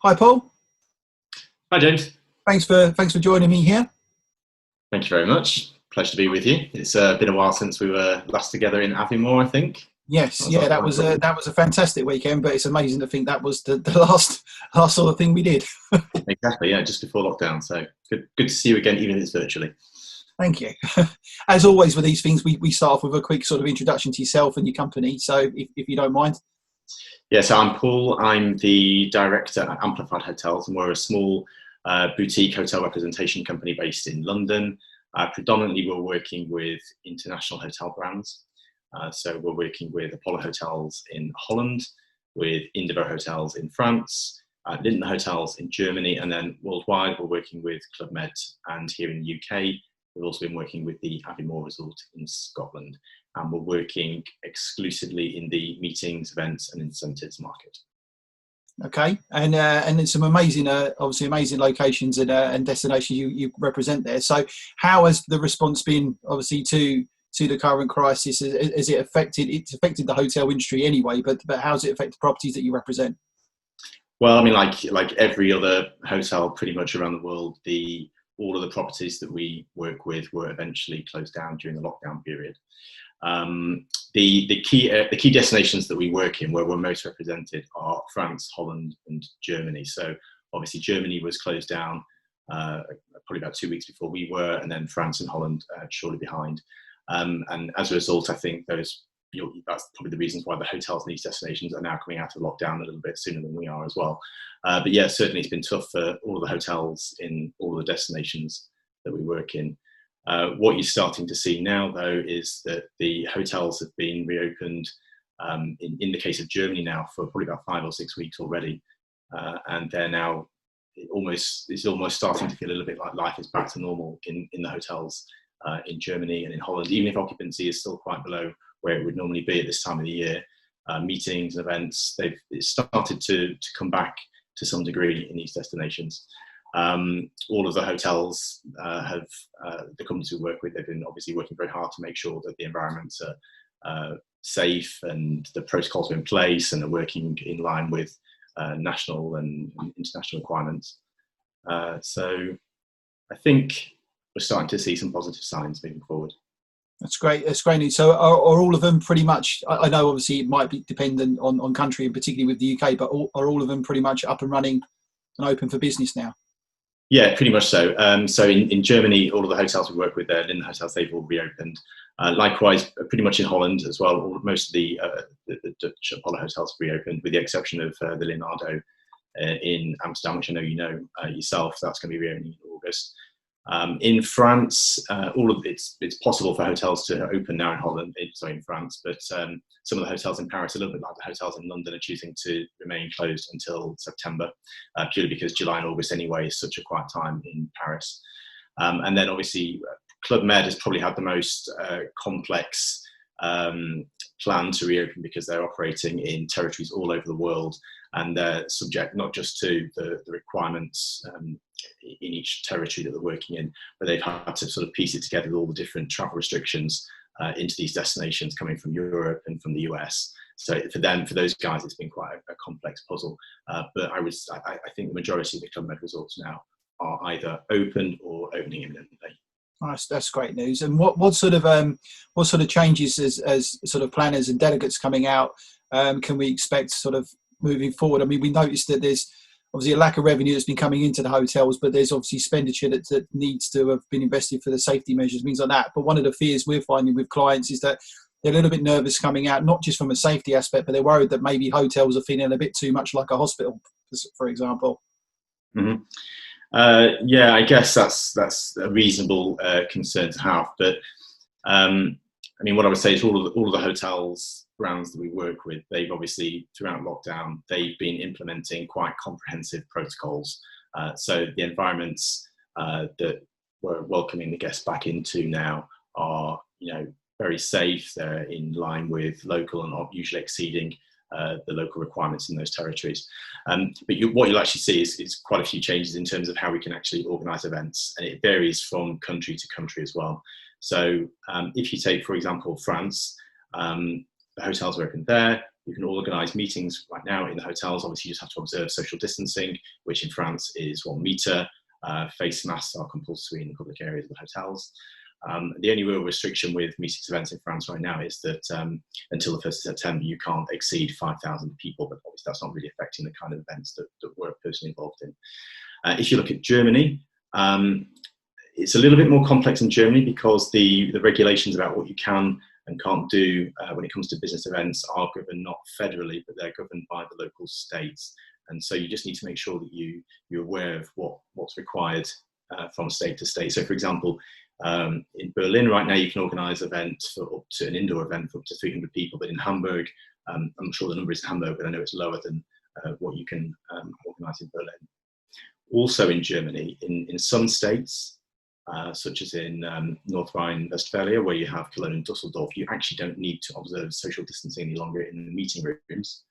Hi, Paul. Hi, James. Thanks for joining me here. Thank you very much. Pleasure to be with you. It's been a while since we were last together in Aviemore, I think. Yes, yeah, that was a fantastic weekend. But it's amazing to think that was the last sort of thing we did. Exactly, yeah, just before lockdown. So good to see you again, even if it's virtually. Thank you. As always with these things, we start off with a quick sort of introduction to yourself and your company. So if you don't mind. Yeah, so I'm Paul. I'm the director at Amplified Hotels, and we're a small boutique hotel representation company based in London. Predominantly, we're working with international hotel brands. So we're working with Apollo Hotels in Holland, with Indigo Hotels in France, Linton Hotels in Germany, and then worldwide, we're working with Club Med. And here in the UK, we've also been working with the Aviemore Resort in Scotland. And we're working exclusively in the meetings, events, and incentives market. Okay, and it's some amazing, obviously amazing locations and destinations you represent there. So, how has the response been, obviously, to the current crisis? Has it affected? It's affected the hotel industry anyway, but how's it affected properties that you represent? Well, I mean, like every other hotel, pretty much around the world, all of the properties that we work with were eventually closed down during the lockdown period. The key destinations that we work in, where we're most represented, are France, Holland, and Germany. So obviously Germany was closed down probably about 2 weeks before we were, and then France and Holland shortly behind. And as a result, I think that's probably the reasons why the hotels in these destinations are now coming out of lockdown a little bit sooner than we are as well. But yeah, certainly it's been tough for all of the hotels in all of the destinations that we work in. What you're starting to see now, though, is that the hotels have been reopened, in the case of Germany now, for probably about 5 or 6 weeks already. And they're now it's almost starting to feel a little bit like life is back to normal in the hotels in Germany and in Holland, even if occupancy is still quite below where it would normally be at this time of the year. Meetings and events, it's started to come back to some degree in these destinations. All of the hotels the companies we work with, they've been obviously working very hard to make sure that the environments are safe and the protocols are in place and are working in line with national and international requirements. So I think we're starting to see some positive signs moving forward. That's great. That's great news. So are all of them pretty much, I know obviously it might be dependent on country and particularly with the UK, but are all of them pretty much up and running and open for business now? Yeah, pretty much so. So in Germany, all of the hotels we work with there, Linton Hotels, they've all reopened. Likewise, pretty much in Holland as well, most of the Dutch Apollo hotels reopened, with the exception of the Leonardo in Amsterdam, which I know you know yourself. That's going to be reopening in August. In France, it's possible for hotels to open now in France, but some of the hotels in Paris, a little bit like the hotels in London, are choosing to remain closed until September, purely because July and August anyway is such a quiet time in Paris. And then obviously Club Med has probably had the most complex plan to reopen, because they're operating in territories all over the world, and they're subject not just to the requirements in each territory that they're working in, but they've had to sort of piece it together with all the different travel restrictions into these destinations coming from Europe and from the US. So for those guys, it's been quite a complex puzzle. But I think the majority of the Club Med resorts now are either opened or opening imminently. Nice, that's great news. And what sort of changes as sort of planners and delegates coming out can we expect sort of moving forward? I mean, we noticed that there's obviously a lack of revenue that's been coming into the hotels, but there's obviously expenditure that needs to have been invested for the safety measures, things like that. But one of the fears we're finding with clients is that they're a little bit nervous coming out, not just from a safety aspect, but they're worried that maybe hotels are feeling a bit too much like a hospital, for example. Mm-hmm. Yeah, I guess that's a reasonable concern to have. But I mean, what I would say is all of the hotels brands that we work with, they've obviously throughout lockdown they've been implementing quite comprehensive protocols. So the environments that we're welcoming the guests back into now are, very safe. They're in line with local and not usually exceeding the local requirements in those territories. But what you'll actually see is quite a few changes in terms of how we can actually organise events, and it varies from country to country as well. So if you take, for example, France, the hotels are open there. You can organise meetings right now in the hotels. Obviously, you just have to observe social distancing, which in France is 1 metre. Face masks are compulsory in the public areas of the hotels. The only real restriction with meetings events in France right now is that until the 1st of September, you can't exceed 5,000 people, but obviously that's not really affecting the kind of events that we're personally involved in. If you look at Germany, it's a little bit more complex in Germany because the regulations about what you can and can't do when it comes to business events are governed not federally, but they're governed by the local states. And so you just need to make sure that you're aware of what's required from state to state. So, for example, in Berlin right now, you can organise events for up to an indoor event for up to 300 people. But in Hamburg, I'm sure the number is Hamburg, but I know it's lower than what you can organise in Berlin. Also in Germany, in some states, such as in North Rhine-Westphalia, where you have Cologne and Dusseldorf, you actually don't need to observe social distancing any longer in the meeting rooms,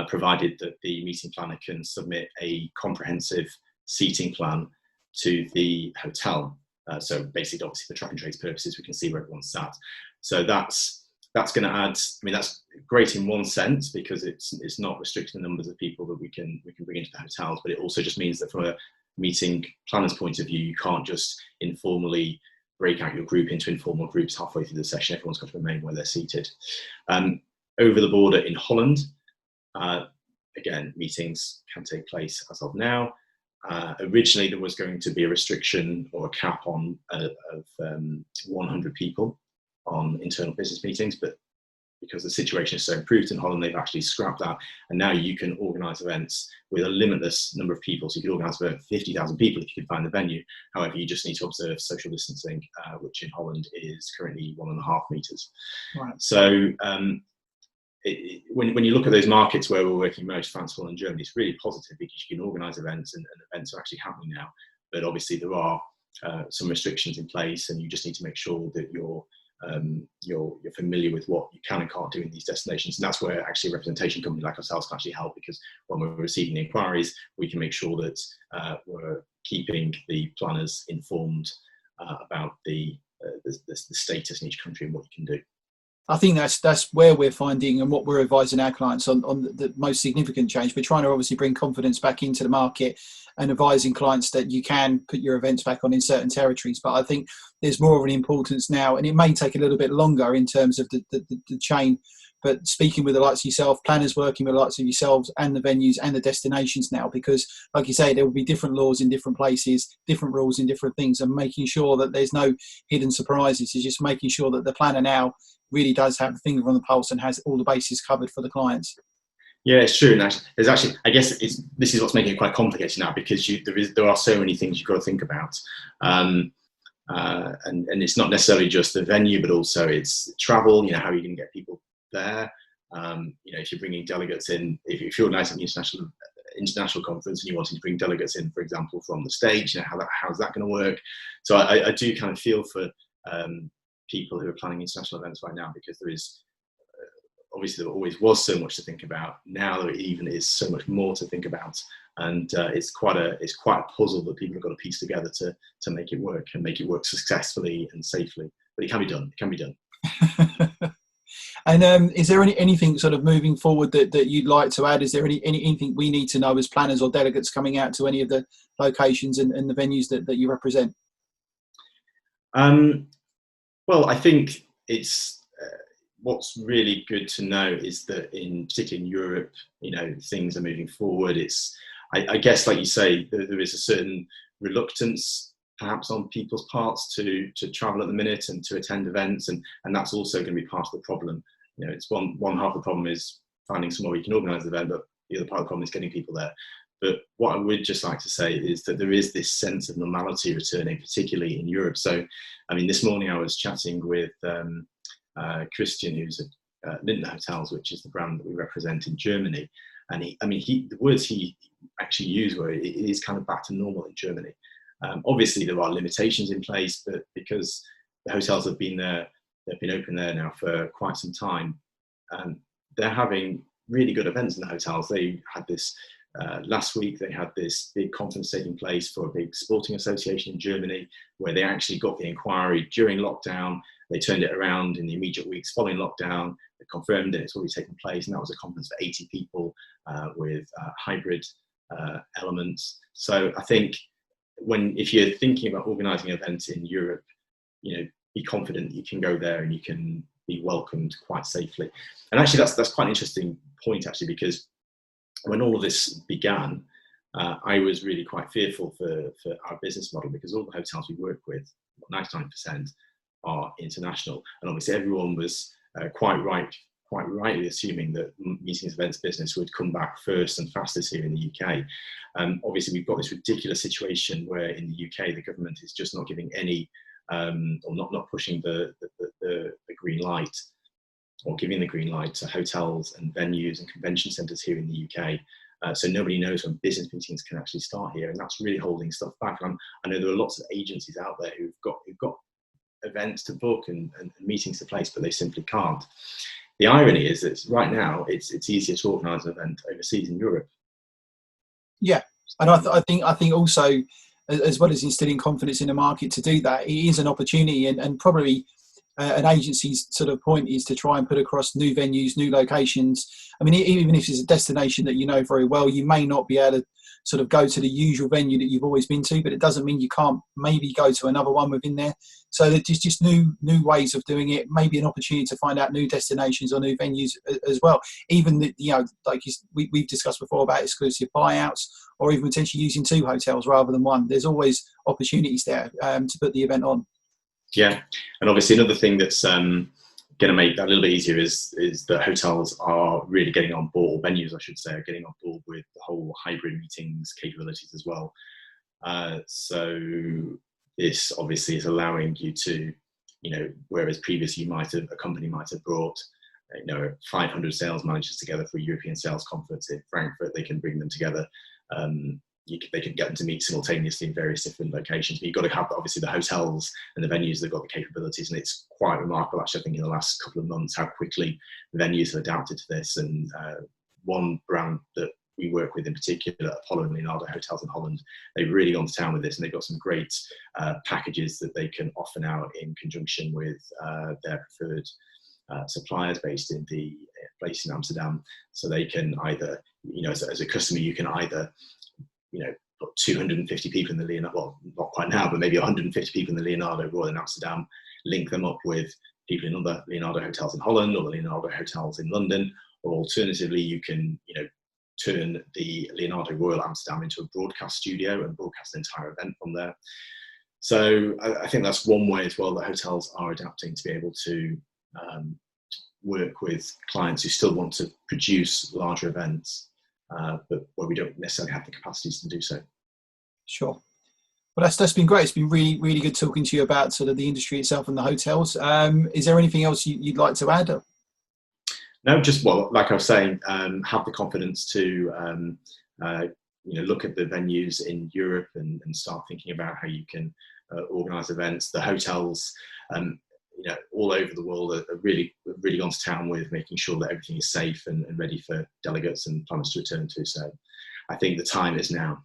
provided that the meeting planner can submit a comprehensive seating plan to the hotel. So basically, obviously, for track and trace purposes, we can see where everyone's sat. So that's going to add. I mean, that's great in one sense because it's not restricting the numbers of people that we can bring into the hotels, but it also just means that from a meeting planner's point of view, you can't just informally break out your group into informal groups halfway through the session. Everyone's got to remain where they're seated. Over the border in Holland, again, meetings can take place as of now. Originally, there was going to be a restriction or a cap on of 100 people on internal business meetings, but because the situation is so improved in Holland, they've actually scrapped that. And now you can organise events with a limitless number of people. So you can organise for 50,000 people if you can find the venue. However, you just need to observe social distancing, which in Holland is currently 1.5 metres. Right. So when you look at those markets where we're working most, France, Holland, Germany, it's really positive because you can organise events and events are actually happening now. But obviously there are some restrictions in place, and you just need to make sure that you're familiar with what you can and can't do in these destinations. And that's where actually a representation company like ourselves can actually help, because when we're receiving the inquiries, we can make sure that we're keeping the planners informed about the status in each country and what you can do. I think that's where we're finding and what we're advising our clients on the most significant change. We're trying to obviously bring confidence back into the market and advising clients that you can put your events back on in certain territories. But I think there's more of an importance now, and it may take a little bit longer in terms of the chain. But speaking with the likes of yourself, planners working with the likes of yourselves and the venues and the destinations now, because like you say, there will be different laws in different places, different rules in different things, and making sure that there's no hidden surprises is just making sure that the planner now really does have the finger on the pulse and has all the bases covered for the clients. Yeah, it's true. And there's actually, I guess this is what's making it quite complicated now, because there are so many things you've got to think about. And it's not necessarily just the venue, but also it's travel, how are you going to get people there? If you're bringing delegates in, if you're organising an international conference and you wanted to bring delegates in, for example, from the States, how's that going to work? So I do kind of feel for people who are planning international events right now, because there is obviously there always was so much to think about. Now there even is so much more to think about, and it's quite a puzzle that people have got to piece together to make it work and make it work successfully and safely. But it can be done. It can be done. And is there anything sort of moving forward that you'd like to add? Is there anything we need to know as planners or delegates coming out to any of the locations and the venues that you represent? Well, I think it's what's really good to know is that particularly in Europe, things are moving forward. I guess, like you say, there is a certain reluctance perhaps on people's parts to travel at the minute and to attend events, and that's also going to be part of the problem. It's one half of the problem is finding somewhere where you can organise the event, but the other part of the problem is getting people there. But what I would just like to say is that there is this sense of normality returning, particularly in Europe. So, this morning I was chatting with Christian, who's at Linden Hotels, which is the brand that we represent in Germany. And the words he actually used were, it is kind of back to normal in Germany. Obviously, there are limitations in place, but because the hotels have been there, they've been open there now for quite some time, they're having really good events in the hotels. They had this last week, they had this big conference taking place for a big sporting association in Germany, where they actually got the inquiry during lockdown. They turned it around in the immediate weeks following lockdown. The confirmed and it's already taken place. And that was a conference for 80 people with hybrid elements. So I think if you're thinking about organising events in Europe, be confident that you can go there and you can be welcomed quite safely. And actually, that's quite an interesting point, actually, because when all of this began, I was really quite fearful for our business model, because all the hotels we work with, 99%, are international, and obviously everyone was quite rightly assuming that meetings events business would come back first and fastest here in the UK. Obviously, we've got this ridiculous situation where in the UK the government is just not giving any, or not pushing the green light, or giving the green light to hotels and venues and convention centres here in the UK. So nobody knows when business meetings can actually start here, and that's really holding stuff back. And I know there are lots of agencies out there who've got events to book and meetings to place, but they simply can't. The irony is that right now it's easier to organise an event overseas in Europe. Yeah, and I think also, as well as instilling confidence in the market to do that, it is an opportunity, and probably an agency's sort of point is to try and put across new venues, new locations. I mean, even if it's a destination that you know very well, you may not be able to sort of go to the usual venue that you've always been to, but it doesn't mean you can't maybe go to another one within there. So there's just new ways of doing it, maybe an opportunity to find out new destinations or new venues as well. Even like we've discussed before about exclusive buyouts, or even potentially using 2 hotels rather than 1. There's always opportunities there to put the event on. Yeah, and obviously another thing that's going to make that a little bit easier is that hotels are really getting on board, or venues I should say, are getting on board with the whole hybrid meetings capabilities as well. So this obviously is allowing you to, whereas previously a company might have brought 500 sales managers together for a European sales conference in Frankfurt, they can bring them together. They can get them to meet simultaneously in various different locations, but you've got to have obviously the hotels and the venues that have got the capabilities, and it's quite remarkable actually, I think, in the last couple of months how quickly venues have adapted to this. And one brand that we work with in particular, Apollo and Leonardo Hotels in Holland, they've really gone to town with this, and they've got some great packages that they can offer now in conjunction with their preferred suppliers based in Amsterdam. So they can either, as a customer, you can either put 250 people in the Leonardo, well, not quite now, but maybe 150 people in the Leonardo Royal in Amsterdam, link them up with people in other Leonardo hotels in Holland or the Leonardo hotels in London, or alternatively, you can, turn the Leonardo Royal Amsterdam into a broadcast studio and broadcast an entire event from there. So I think that's one way as well that hotels are adapting to be able to work with clients who still want to produce larger events, but where we don't necessarily have the capacities to do so. Sure. Well, that's been great. It's been really, really good talking to you about sort of the industry itself and the hotels. Is there anything else you'd like to add? No, just, well, like I was saying, have the confidence to look at the venues in Europe and start thinking about how you can organise events. The hotels, all over the world are really gone to town with making sure that everything is safe and ready for delegates and planners to return to. So I think the time is now.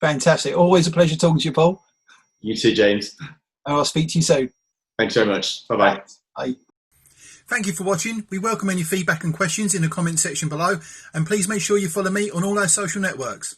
Fantastic. Always a pleasure talking to you, Paul. You too, James. And I'll speak to you soon. Thanks very much. Bye-bye. Bye. Thank you for watching. We welcome any feedback and questions in the comment section below, and please make sure you follow me on all our social networks.